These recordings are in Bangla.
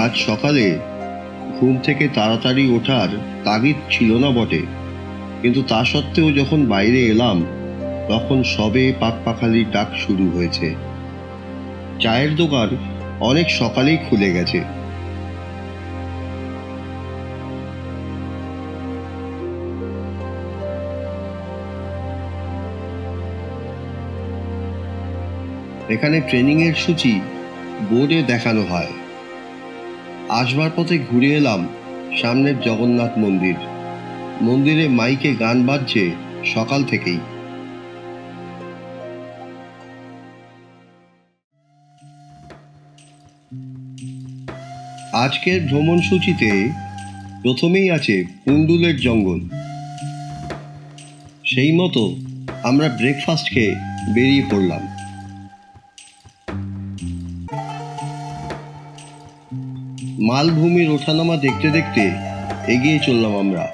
আজ সকালে ঘুম থেকে তাড়াতাড়ি ওঠার তাগিদ ছিল না বটে, কিন্তু তা সত্ত্বেও যখন বাইরে এলাম তখন সবে পাখপাখালির ডাক শুরু হয়েছে। চায়ের দোকান অনেক সকালেই খুলে গেছে। এখানে ট্রেনিংয়ের সূচি বোর্ডে দেখানো হয়। আসবার পথে ঘুরে এলাম সামনের জগন্নাথ মন্দির। মন্দিরে মাইকে গান বাজছে সকাল থেকেই। আজকের ভ্রমণ সূচিতে প্রথমেই আছে পুন্ডুলের জঙ্গল। সেই মতো আমরা ব্রেকফাস্ট খেয়ে বেরিয়ে পড়লাম। মালভূমির ওঠানামা দেখতে দেখতে এগিয়ে চললাম আমরা।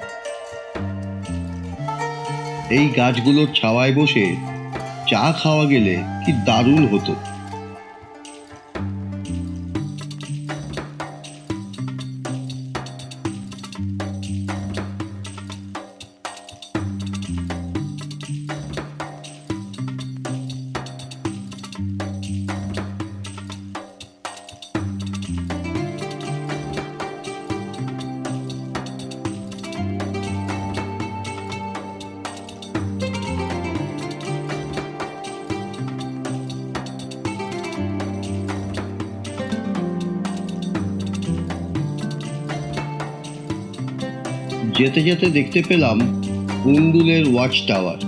এই গাছগুলোর ছাওয়ায় বসে চা খাওয়া গেলে কি দারুণ হতো। যেতে যেতে দেখতে পেলাম পুন্ডুলের ওয়াচ টাওয়ার।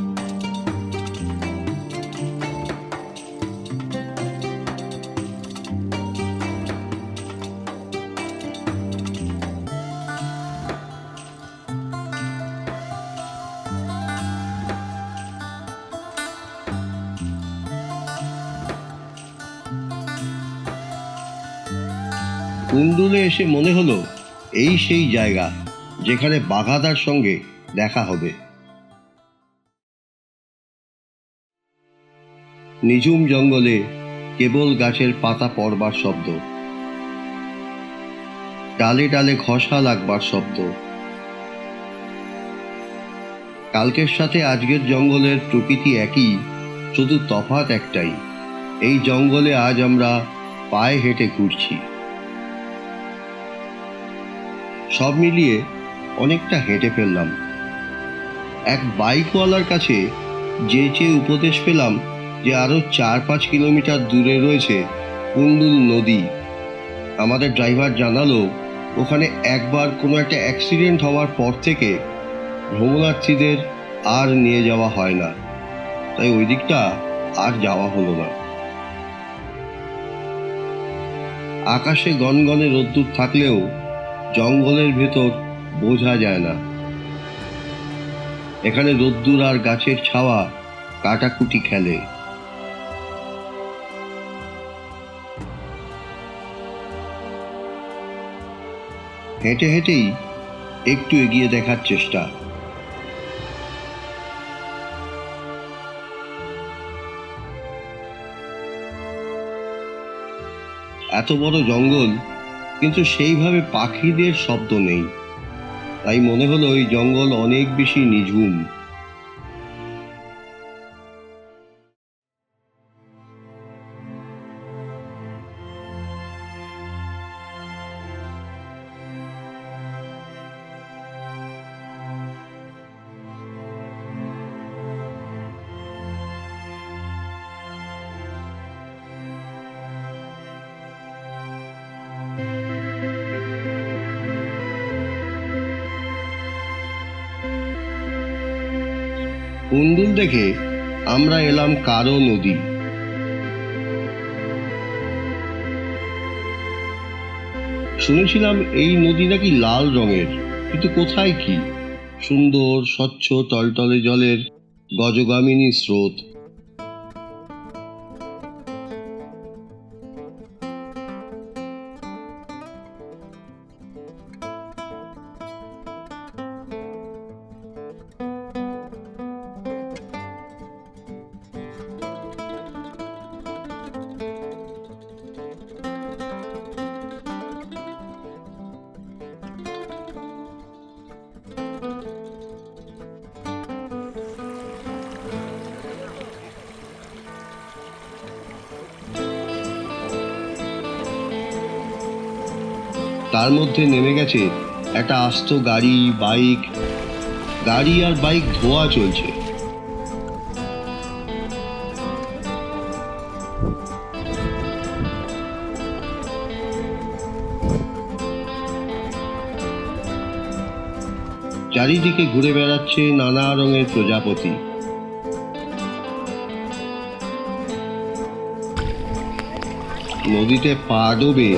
পুন্ডুলে এসে মনে হলো এই সেই জায়গা যেখানে বাঘাদার সঙ্গে দেখা হবে। নিঝুম জঙ্গলে কেবল গাছের পাতা পড়বার শব্দ, ডালে ডালে ঘষা লাগবার শব্দ। কালকের সাথে আজকের জঙ্গলের প্রকৃতি একই, শুধু তফাৎ একটাই, এই জঙ্গলে আজ আমরা পায়ে হেঁটে ঘুরছি। সব মিলিয়ে অনেকটা হেঁটে ফেললাম। এক বাইকওয়ালার কাছে যেচে উপদেশ পেলাম যে আরো 4-5 কিলোমিটার দূরে রয়েছে পুন্ডুল নদী। আমাদের ড্রাইভার জানালো ওখানে একবার কোনো একটা অ্যাক্সিডেন্ট হওয়ার পর থেকে ভ্রমণার্থীদের আর নিয়ে যাওয়া হয় না, তাই ওই দিকটা আর যাওয়া হলো না। আকাশে গনগনে রোদ্দুর থাকলেও জঙ্গলের ভেতর বোঝা যায় না। এখানে রোদ্দুর আর গাছের ছাওয়া কাটাকুটি খেলে। হেঁটে হেঁটেই একটু এগিয়ে দেখার চেষ্টা। এত বড় জঙ্গল, কিন্তু সেইভাবে পাখিদের শব্দ নেই, তাই মনে হলো এই জঙ্গল অনেক বেশি নিঝুম। পুন্ডুল দেখে আমরা এলাম কারো নদী। শুনেছিলাম এই নদী নাকি লাল রঙের, কিন্তু কোথায় কি সুন্দর স্বচ্ছ টলটলে জলের গজগামিনী স্রোত। তার মধ্যে নেমে গেছে একটা আস্ত গাড়ি আর বাইক ধোয়া চলছে। চারিদিকে ঘুরে বেড়াচ্ছে নানা রঙের প্রজাপতি। নদীতে পা ডোবে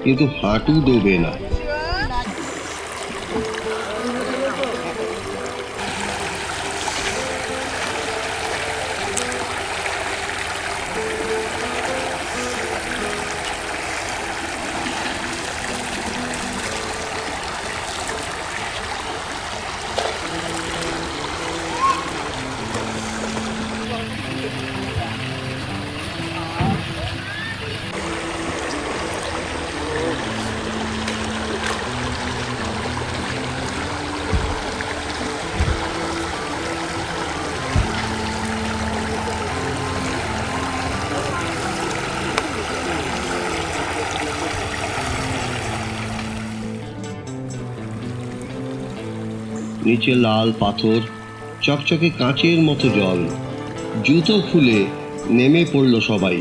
কিন্তু হাঁটু ডোবে না। নিচে লাল পাথর, চকচকে কাঁচের মতো জল। জুতো খুলে নেমে পড়ল সবাই।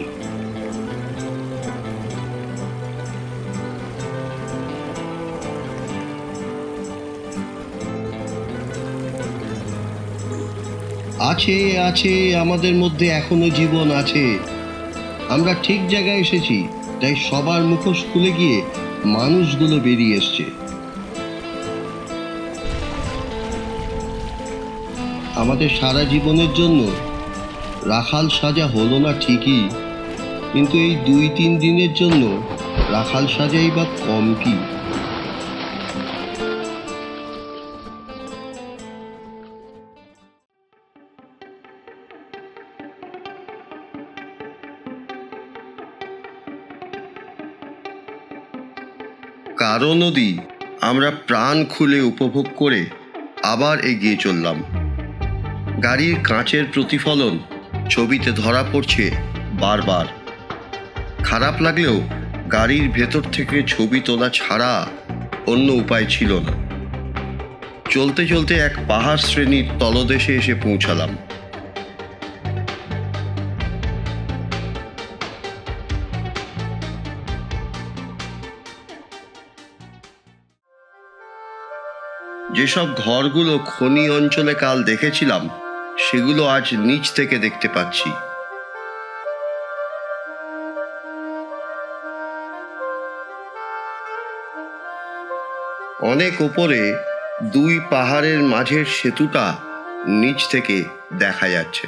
আছে আছে আমাদের মধ্যে এখনো জীবন আছে। আমরা ঠিক জায়গায় এসেছি, তাই সবার মুখোশ খুলে গিয়ে মানুষগুলো বেরিয়ে এসছে। আমাদের সারা জীবনের জন্য রাখাল সাজা হলো না ঠিকই, কিন্তু এই 2-3 দিনের জন্য রাখাল সাজাই বা কম কি? কারো নদী আমরা প্রাণ খুলে উপভোগ করে আবার এগিয়ে চললাম। গাড়ির কাঁচের প্রতিফলন ছবিতে ধরা পড়ছে বারবার। খারাপ লাগলেও গাড়ির ভেতর থেকে ছবি তোলা ছাড়া অন্য উপায় ছিল না। চলতে চলতে এক পাহাড় শ্রেণীর তলদেশে এসে পৌঁছালাম। যেসব ঘরগুলো খনি অঞ্চলে কাল দেখেছিলাম, সেগুলো আজ নিচ থেকে দেখতে পাচ্ছি। অনেক ওপরে 2 পাহাড়ের মাঝের সেতুটা নিচ থেকে দেখা যাচ্ছে।